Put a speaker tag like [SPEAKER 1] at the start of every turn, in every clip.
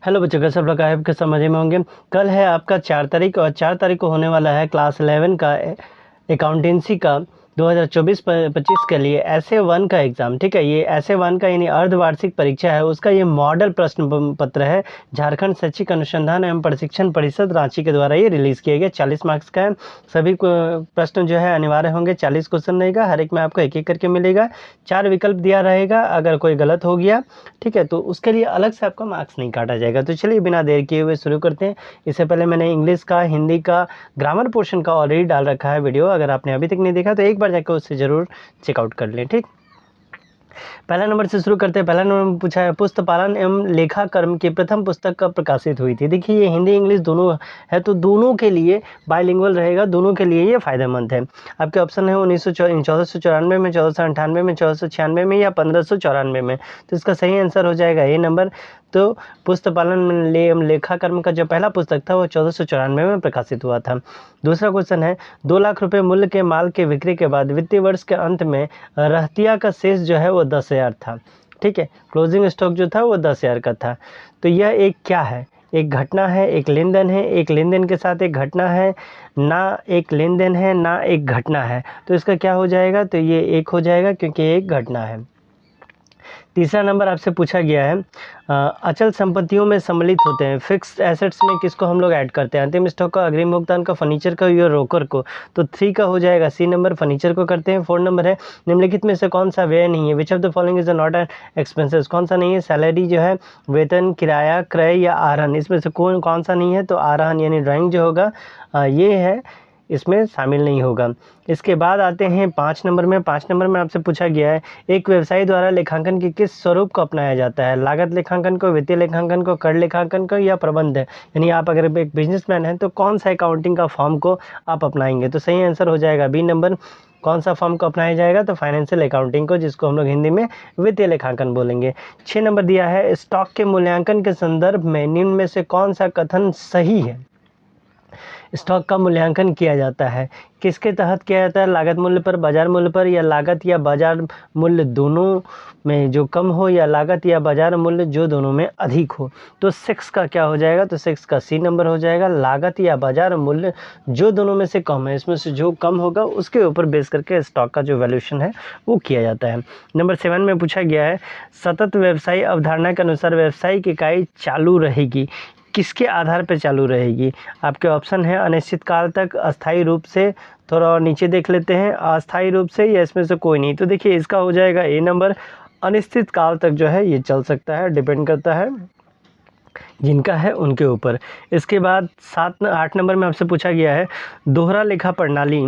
[SPEAKER 1] Hello बच्चों, कैसे सब लोग आपके समझ में होंगे। कल है आपका 4 तारीख और 4 तारीख को होने वाला है क्लास 11 का अकाउंटेंसी का 2024-25 के लिए ऐसे 1 का एग्ज़ाम। ठीक है, ये ऐसे 1 का यानी अर्धवार्षिक परीक्षा है, उसका ये मॉडल प्रश्न पत्र है। झारखंड शैक्षिक अनुसंधान एवं प्रशिक्षण परिषद रांची के द्वारा ये रिलीज़ किया गया। 40 मार्क्स का है। सभी प्रश्न जो है अनिवार्य होंगे। 40 क्वेश्चन रहेगा, हर एक में आपको एक एक करके मिलेगा। 4 विकल्प दिया रहेगा, अगर कोई गलत हो गया ठीक है तो उसके लिए अलग से आपका मार्क्स नहीं काटा जाएगा। तो चलिए बिना देर किए हुए शुरू करते हैं। इससे पहले मैंने इंग्लिश का, हिंदी का, ग्रामर पोर्शन का ऑलरेडी डाल रखा है वीडियो। अगर आपने अभी तक नहीं देखा तो एक बार जाकर उससे ज़रूर चेकआउट कर लें। ठीक, पहला नंबर से शुरू करते हैं। पहला नंबर में पूछा है, पुस्तपालन एवं लेखा कर्म की प्रथम पुस्तक कब प्रकाशित हुई थी। देखिए ये हिंदी इंग्लिश दोनों है, तो दोनों के लिए बाइलिंगुअल रहेगा, दोनों के लिए ये फ़ायदेमंद है। आपके ऑप्शन है 1494 में, 1498 में, 1496 में या 1594 में। तो इसका सही आंसर हो जाएगा ए नंबर। तो पुस्तपालन लेखा कर्म का जो पहला पुस्तक था वो 1494 में प्रकाशित हुआ था। दूसरा क्वेश्चन है, 2 लाख रुपए मूल्य के माल के बिक्री के बाद वित्तीय वर्ष के अंत में रहतिया का शेष जो है वो 10,000 था। ठीक है, क्लोजिंग स्टॉक जो था वो 10,000 का था। तो यह एक क्या है, एक घटना है, एक लेन देन है, एक लेन देन के साथ एक घटना है, ना एक लेन देन है ना एक घटना है। तो इसका क्या हो जाएगा, तो ये एक हो जाएगा क्योंकि एक घटना है। तीसरा नंबर आपसे पूछा गया है, अचल संपत्तियों में सम्मिलित होते हैं फिक्स्ड एसेट्स में किसको हम लोग ऐड करते हैं, अंतिम स्टॉक का, अग्रिम भुगतान का, फर्नीचर का या रोकर को। तो 3 का हो जाएगा सी नंबर, फर्नीचर को करते हैं। 4 नंबर है, निम्नलिखित में से कौन सा व्यय नहीं है, which of the following is not an expenses. कौन सा नहीं है, सैलरी जो है, वेतन, किराया, क्रय या आरोहण। इसमें से कौन सा नहीं है, तो आरोहण यानी ड्राइंग जो होगा ये है, इसमें शामिल नहीं होगा। इसके बाद आते हैं 5 नंबर में। 5 नंबर में आपसे पूछा गया है, एक व्यवसायी द्वारा लेखांकन के किस स्वरूप को अपनाया जाता है, लागत लेखांकन को, वित्तीय लेखांकन को, कर लेखांकन को या प्रबंध। यानी आप अगर एक बिजनेसमैन हैं तो कौन सा अकाउंटिंग का फॉर्म को आप अपनाएंगे। तो सही आंसर हो जाएगा बी नंबर। कौन सा फॉर्म को अपनाया जाएगा, तो फाइनेंशियल अकाउंटिंग को, जिसको हम लोग हिंदी में वित्तीय लेखांकन बोलेंगे। 6 नंबर दिया है, स्टॉक के मूल्यांकन के संदर्भ में निम्न में से कौन सा कथन सही है। स्टॉक का मूल्यांकन किया जाता है, किसके तहत किया जाता है, लागत मूल्य पर, बाजार मूल्य पर, या लागत या बाजार मूल्य दोनों में जो कम हो, या लागत या बाजार मूल्य जो दोनों में अधिक हो। तो 6 का क्या हो जाएगा, तो 6 का सी नंबर हो जाएगा, लागत या बाजार मूल्य जो दोनों में से कम है, इसमें से जो कम होगा उसके ऊपर बेस करके स्टॉक का जो वैल्यूएशन है वो किया जाता है। नंबर 7 में पूछा गया है, सतत व्यवसायी अवधारणा के अनुसार व्यवसायिक इकाई चालू रहेगी, किसके आधार पर चालू रहेगी। आपके ऑप्शन है अनिश्चित काल तक, अस्थायी रूप से, थोड़ा और नीचे देख लेते हैं, अस्थायी रूप से, या इसमें से कोई नहीं। तो देखिए इसका हो जाएगा ए नंबर, अनिश्चित काल तक जो है ये चल सकता है, डिपेंड करता है जिनका है उनके ऊपर। इसके बाद 8 नंबर में आपसे पूछा गया है, दोहरा लेखा प्रणाली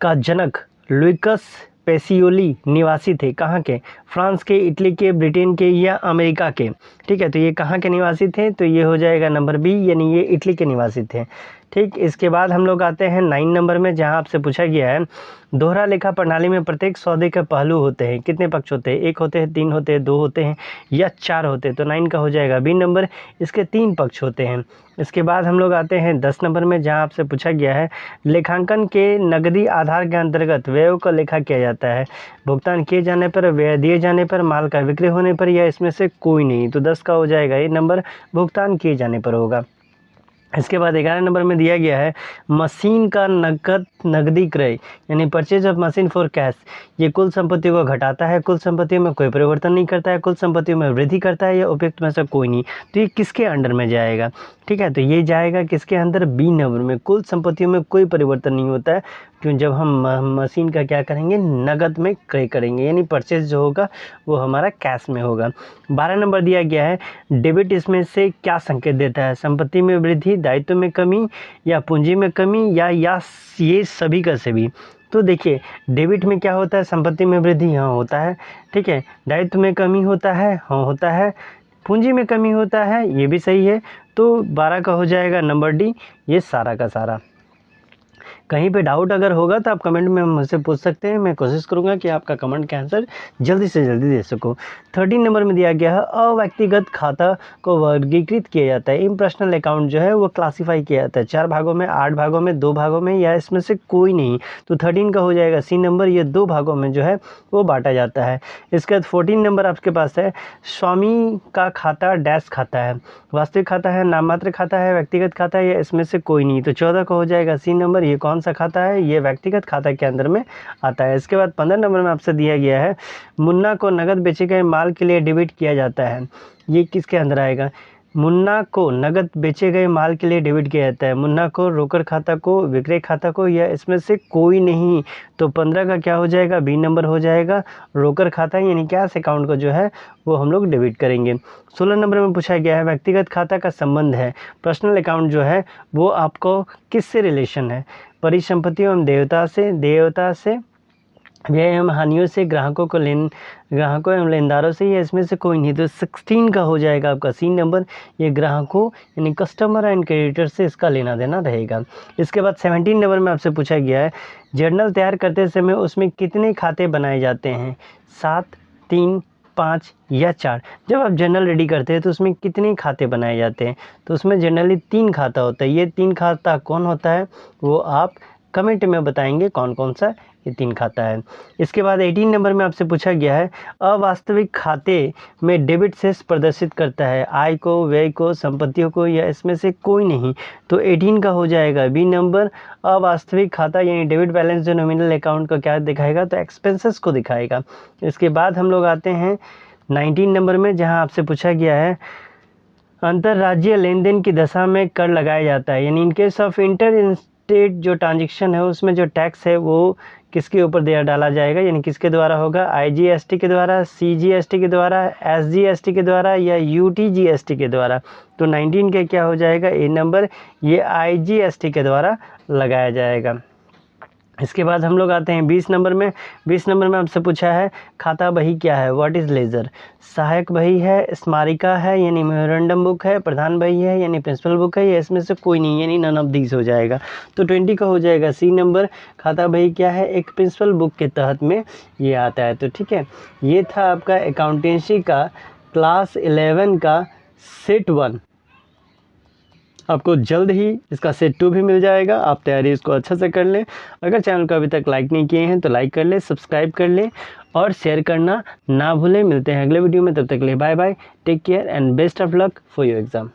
[SPEAKER 1] का जनक लुइकस पेसियोली निवासी थे, कहाँ के, फ्रांस के, इटली के, ब्रिटेन के या अमेरिका के। ठीक है, तो ये कहाँ के निवासी थे, तो ये हो जाएगा नंबर बी, यानी ये इटली के निवासी थे। ठीक, इसके बाद हम लोग आते हैं 9 नंबर में, जहाँ आपसे पूछा गया है, दोहरा लेखा प्रणाली में प्रत्येक सौदे के पहलू होते हैं, कितने पक्ष होते हैं, 1 होते हैं, 3 होते हैं, 2 होते हैं या 4 होते हैं। तो 9 का हो जाएगा बी नंबर, इसके 3 पक्ष होते हैं। इसके बाद हम लोग आते हैं 10 नंबर में, जहाँ आपसे पूछा गया है, लेखांकन के नकदी आधार के अंतर्गत व्ययों का लेखा किया जाता है, भुगतान किए जाने पर, व्यय दिए जाने पर, माल का विक्रय होने पर, या इसमें से कोई नहीं। तो 10 का हो जाएगा ये नंबर, भुगतान किए जाने पर होगा। इसके बाद 11 नंबर में दिया गया है, मशीन का नकदी क्रय यानी purchase of machine for cash, ये कुल संपत्तियों को घटाता है, कुल संपत्तियों में कोई परिवर्तन नहीं करता है, कुल संपत्तियों में वृद्धि करता है, या उपयुक्त में से कोई नहीं। तो ये किसके अंडर में जाएगा, ठीक है, तो ये जाएगा किसके अंदर, बी नंबर में। कुल संपत्तियों में कोई परिवर्तन नहीं होता है, क्यों, जब हम मशीन का क्या करेंगे, नगद में क्रय करेंगे, यानी परचेज जो होगा वो हमारा कैश में होगा। 12 नंबर दिया गया है, डेबिट इसमें से क्या संकेत देता है, संपत्ति में वृद्धि, दायित्व में कमी, या पूंजी में कमी, या ये सभी का सभी। तो देखिए डेबिट में क्या होता है, संपत्ति में वृद्धि, हाँ होता है, ठीक है, दायित्व में कमी होता है, हाँ होता है, पूंजी में कमी होता है, ये भी सही है। तो 12 का हो जाएगा नंबर डी, ये सारा का सारा। कहीं पे डाउट अगर होगा तो आप कमेंट में मुझसे पूछ सकते हैं, मैं कोशिश करूंगा कि आपका कमेंट का आंसर जल्दी से जल्दी दे सकूं। 13 नंबर में दिया गया है अव्यक्तिगत खाता को वर्गीकृत किया जाता है। इम्पर्सनल अकाउंट जो है वो क्लासीफाई किया जाता है 4 भागों में, 8 भागों में, 2 भागों में, या इसमें से कोई नहीं। तो 13 का हो जाएगा सी नंबर, ये 2 भागों में जो है वो बांटा जाता है। इसके बाद 14 नंबर आपके पास है स्वामी का खाता डैश खाता है, वास्तविक खाता है, नाम मात्र खाता है, व्यक्तिगत खाता है, या इसमें से कोई नहीं। तो 14 का हो जाएगा सी नंबर, ये कौन सा खाता है, ये व्यक्तिगत खाता के अंदर में आता है। इसके बाद 15 नंबर में आपसे दिया गया है मुन्ना को नगद बेचे गए माल के लिए डेबिट किया जाता है। ये किसके अंदर आएगा? मुन्ना को नगद बेचे गए माल के लिए डेबिट किया जाता है। मुन्ना को, रोकड़ खाता को, विक्रय खाता को, या इसमें से कोई नहीं। तो 15 का क्या हो जाएगा? बी नंबर हो जाएगा, रोकड़ खाता यानी कैश अकाउंट को जो है वो हम लोग डेबिट करेंगे। 16 नंबर में पूछा गया है व्यक्तिगत खाता का संबंध है, पर्सनल अकाउंट जो है वो आपको किससे रिलेशन है? परिसंपत्ति एवं देवता से, व्यय एवं हानियों से, ग्राहकों एवं लेनदारों से, या इसमें से कोई नहीं। तो 16 का हो जाएगा आपका सी नंबर, ये ग्राहकों यानी कस्टमर एंड क्रेडिटर से इसका लेना देना रहेगा। इसके बाद 17 नंबर में आपसे पूछा गया है जर्नल तैयार करते समय उसमें कितने खाते बनाए जाते हैं? 7, 3, 5 या 4। जब आप जर्नल रेडी करते हैं तो उसमें कितने खाते बनाए जाते हैं? तो उसमें जनरली 3 खाता होता है। ये 3 खाता कौन होता है वो आप कमेंट में बताएंगे कौन कौन सा ये 3 खाता है। इसके बाद 18 नंबर में आपसे पूछा गया है अवास्तविक खाते में डेबिट शेष प्रदर्शित करता है, आय को, व्यय को, संपत्तियों को, या इसमें से कोई नहीं। तो 18 का हो जाएगा बी नंबर, अवास्तविक खाता यानी डेबिट बैलेंस जो नॉमिनल अकाउंट का क्या दिखाएगा? तो एक्सपेंसेस को दिखाएगा। इसके बाद हम लोग आते हैं 19 नंबर में, जहाँ आपसे पूछा गया है अंतर्राज्यीय लेन देन की दशा में कर लगाया जाता है, यानी in case of inter state जो ट्रांजेक्शन है उसमें जो टैक्स है वो किसके ऊपर डाला जाएगा, यानी किसके द्वारा होगा? IGST के द्वारा, CGST के द्वारा, SGST के द्वारा, या UTGST के द्वारा। तो 19 के क्या हो जाएगा? ए नंबर, ये IGST के द्वारा लगाया जाएगा। इसके बाद हम लोग आते हैं 20 नंबर में। 20 नंबर में आपसे पूछा है खाता बही क्या है? What is ledger? सहायक बही है, स्मारिका है यानी मेमोरेंडम बुक है, प्रधान बही है यानी प्रिंसिपल बुक है, या इसमें से कोई नहीं यानी नन ऑफ दीज हो जाएगा। तो 20 का हो जाएगा सी नंबर, खाता बही क्या है? एक प्रिंसिपल बुक के तहत में ये आता है। तो ठीक है, ये था आपका अकाउंटेंसी का क्लास 11 का सेट 1। आपको जल्द ही इसका सेट 2 भी मिल जाएगा। आप तैयारी इसको अच्छा से कर लें। अगर चैनल को अभी तक लाइक नहीं किए हैं तो लाइक कर लें, सब्सक्राइब कर लें और शेयर करना ना भूलें। मिलते हैं अगले वीडियो में, तब तक के लिए bye bye, take care and best of luck for your exam.